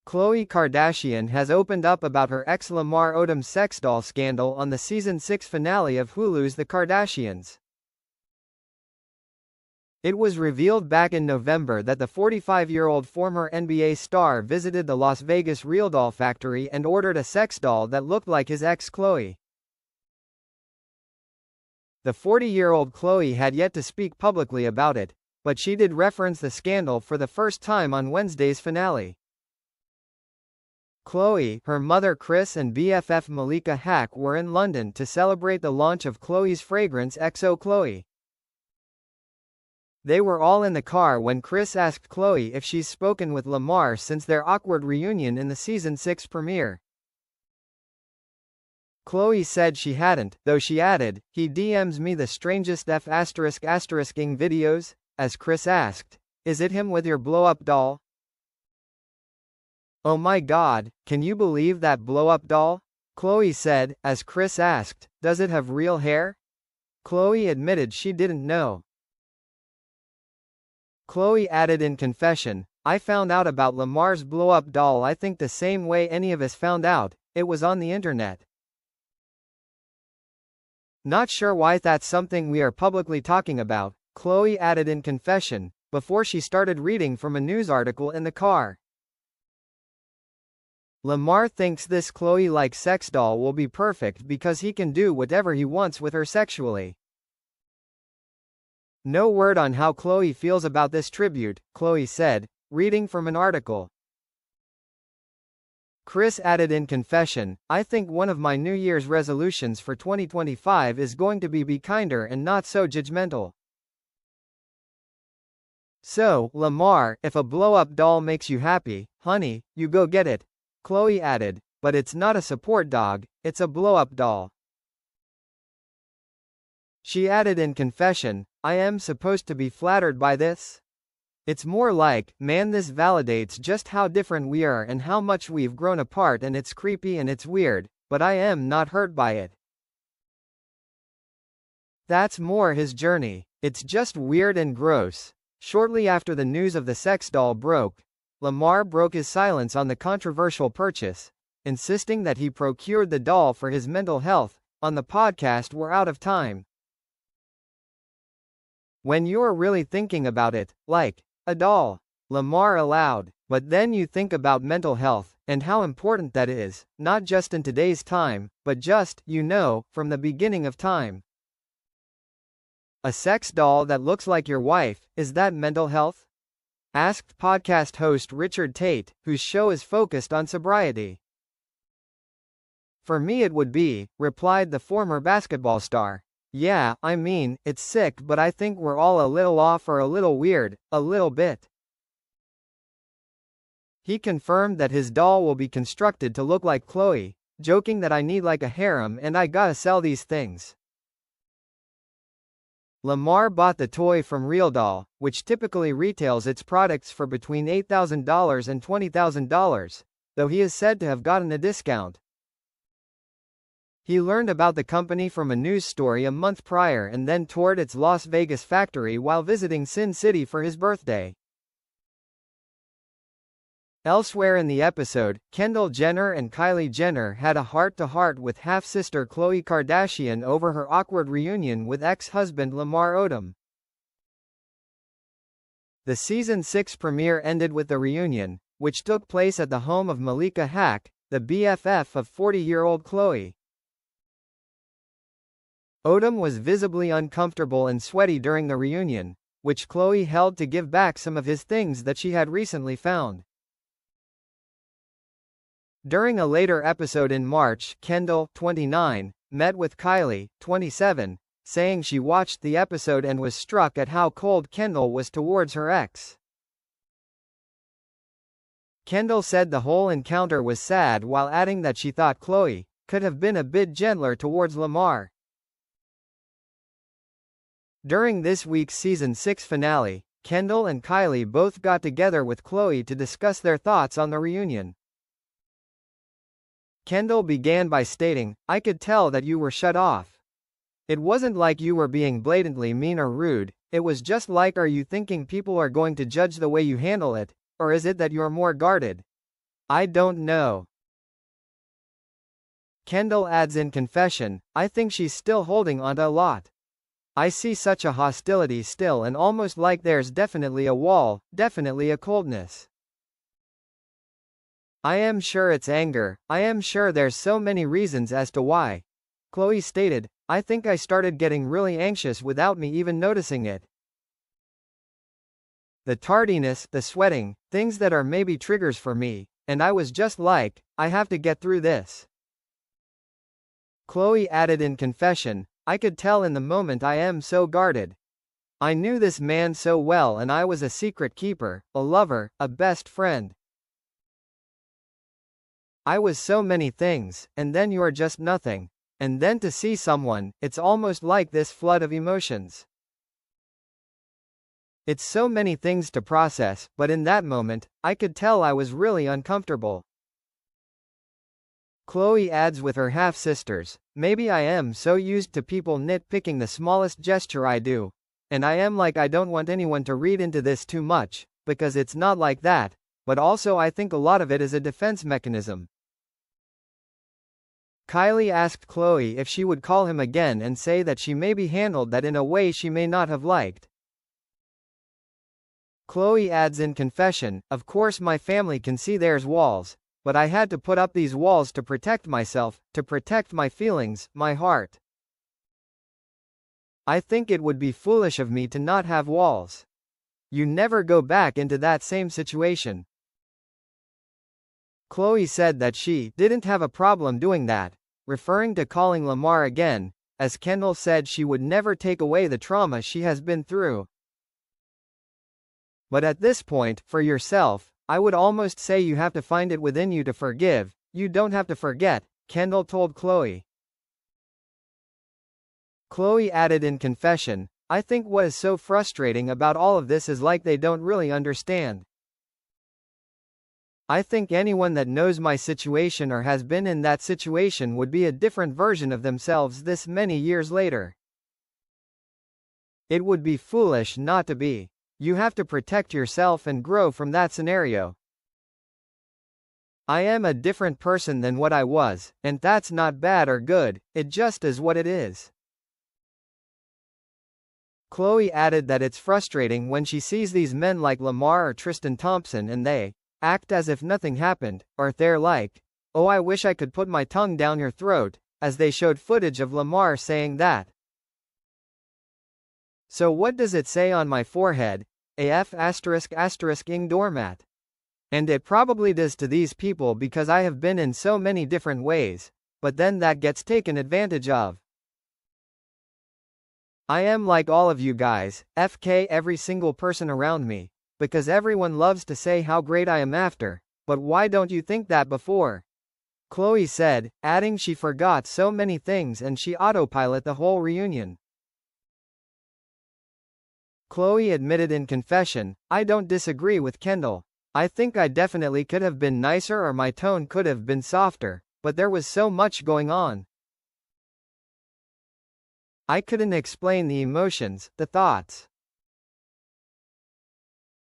Khloe Kardashian has opened up about her ex Lamar Odom sex doll scandal on the season 6 finale of Hulu's The Kardashians. It was revealed back in November that the 45-year-old former NBA star visited the Las Vegas Real Doll factory and ordered a sex doll that looked like his ex Khloe. The 40-year-old Khloe had yet to speak publicly about it, but she did reference the scandal for the first time on Wednesday's finale. Khloe, her mother Kris and BFF Malika Haqq were in London to celebrate the launch of Khloe's fragrance XO Khloe. They were all in the car when Kris asked Khloe if she's spoken with Lamar since their awkward reunion in the season 6 premiere. Khloe said she hadn't, though she added, "He DMs me the strangest F***ing videos?" As Kris asked, "Is it him with your blow-up doll?" "Oh my god, can you believe that blow-up doll?" Khloe said, as Kris asked, "Does it have real hair?" Khloe admitted she didn't know. Khloe added in confession, "I found out about Lamar's blow-up doll I think the same way any of us found out, it was on the internet. Not sure why that's something we are publicly talking about," Khloe added in confession, before she started reading from a news article in the car. Lamar thinks this Khloe-like sex doll will be perfect because he can do whatever he wants with her sexually. No word on how Khloe feels about this tribute, Khloe said, reading from an article. Kris added in confession, "I think one of my New Year's resolutions for 2025 is going to be kinder and not so judgmental. So, Lamar, if a blow-up doll makes you happy, honey, you go get it," Khloe added, "but it's not a support dog, it's a blow-up doll." She added in confession, "I am supposed to be flattered by this? It's more like, man, this validates just how different we are and how much we've grown apart, and it's creepy and it's weird, but I am not hurt by it. That's more his journey. It's just weird and gross." Shortly after the news of the sex doll broke, Lamar broke his silence on the controversial purchase, insisting that he procured the doll for his mental health. On the podcast We're Out of Time. "When you're really thinking about it, like a doll," Lamar allowed, "but then you think about mental health, and how important that is, not just in today's time, but just, from the beginning of time. A sex doll that looks like your wife, is that mental health?" asked podcast host Richard Tate, whose show is focused on sobriety. "For me it would be," replied the former basketball star. "Yeah, I mean, it's sick, but I think we're all a little off or a little weird, a little bit." He confirmed that his doll will be constructed to look like Khloe, joking that "I need like a harem and I gotta sell these things." Lamar bought the toy from Real Doll, which typically retails its products for between $8,000 and $20,000, though he is said to have gotten a discount. He learned about the company from a news story a month prior and then toured its Las Vegas factory while visiting Sin City for his birthday. Elsewhere in the episode, Kendall Jenner and Kylie Jenner had a heart-to-heart with half-sister Khloe Kardashian over her awkward reunion with ex-husband Lamar Odom. The season 6 premiere ended with the reunion, which took place at the home of Malika Haqq, the BFF of 40-year-old Khloe. Odom was visibly uncomfortable and sweaty during the reunion, which Khloe held to give back some of his things that she had recently found. During a later episode in March, Kendall, 29, met with Kylie, 27, saying she watched the episode and was struck at how cold Kendall was towards her ex. Kendall said the whole encounter was sad while adding that she thought Khloe could have been a bit gentler towards Lamar. During this week's season 6 finale, Kendall and Kylie both got together with Khloe to discuss their thoughts on the reunion. Kendall began by stating, "I could tell that you were shut off. It wasn't like you were being blatantly mean or rude, it was just like, are you thinking people are going to judge the way you handle it, or is it that you're more guarded?" I don't know. Kendall adds in confession, I think she's still holding on to a lot. I see such a hostility still and almost like there's definitely a wall, definitely a coldness. I am sure it's anger, I am sure there's so many reasons as to why. Khloe stated, I think I started getting really anxious without me even noticing it. The tardiness, the sweating, things that are maybe triggers for me, and I was just like, I have to get through this. Khloe added in confession, I could tell in the moment I am so guarded. I knew this man so well and I was a secret keeper, a lover, a best friend. I was so many things, and then you're just nothing. And then to see someone, it's almost like this flood of emotions. It's so many things to process, but in that moment, I could tell I was really uncomfortable. Khloe adds with her half-sisters, maybe I am so used to people nitpicking the smallest gesture I do. And I am like I don't want anyone to read into this too much, because it's not like that, but also I think a lot of it is a defense mechanism. Kylie asked Khloe if she would call him again and say that she maybe handled that in a way she may not have liked. Khloe adds in confession, of course my family can see there's walls, but I had to put up these walls to protect myself, to protect my feelings, my heart. I think it would be foolish of me to not have walls. You never go back into that same situation. Khloe said that she didn't have a problem doing that, referring to calling Lamar again, as Kendall said she would never take away the trauma she has been through. But at this point, for yourself, I would almost say you have to find it within you to forgive, you don't have to forget, Kendall told Khloe. Khloe added in confession, I think what is so frustrating about all of this is like they don't really understand. I think anyone that knows my situation or has been in that situation would be a different version of themselves this many years later. It would be foolish not to be. You have to protect yourself and grow from that scenario. I am a different person than what I was, and that's not bad or good, it just is what it is. Khloe added that it's frustrating when she sees these men like Lamar or Tristan Thompson and they act as if nothing happened, or they're like, oh I wish I could put my tongue down your throat, as they showed footage of Lamar saying that. So what does it say on my forehead? AF ***ing doormat. And it probably does to these people because I have been in so many different ways, but then that gets taken advantage of. I am like all of you guys, FK every single person around me, because everyone loves to say how great I am after, but why don't you think that before? Khloe said, adding she forgot so many things and she autopilot the whole reunion. Khloe admitted in confession, I don't disagree with Kendall. I think I definitely could have been nicer or my tone could have been softer, but there was so much going on. I couldn't explain the emotions, the thoughts.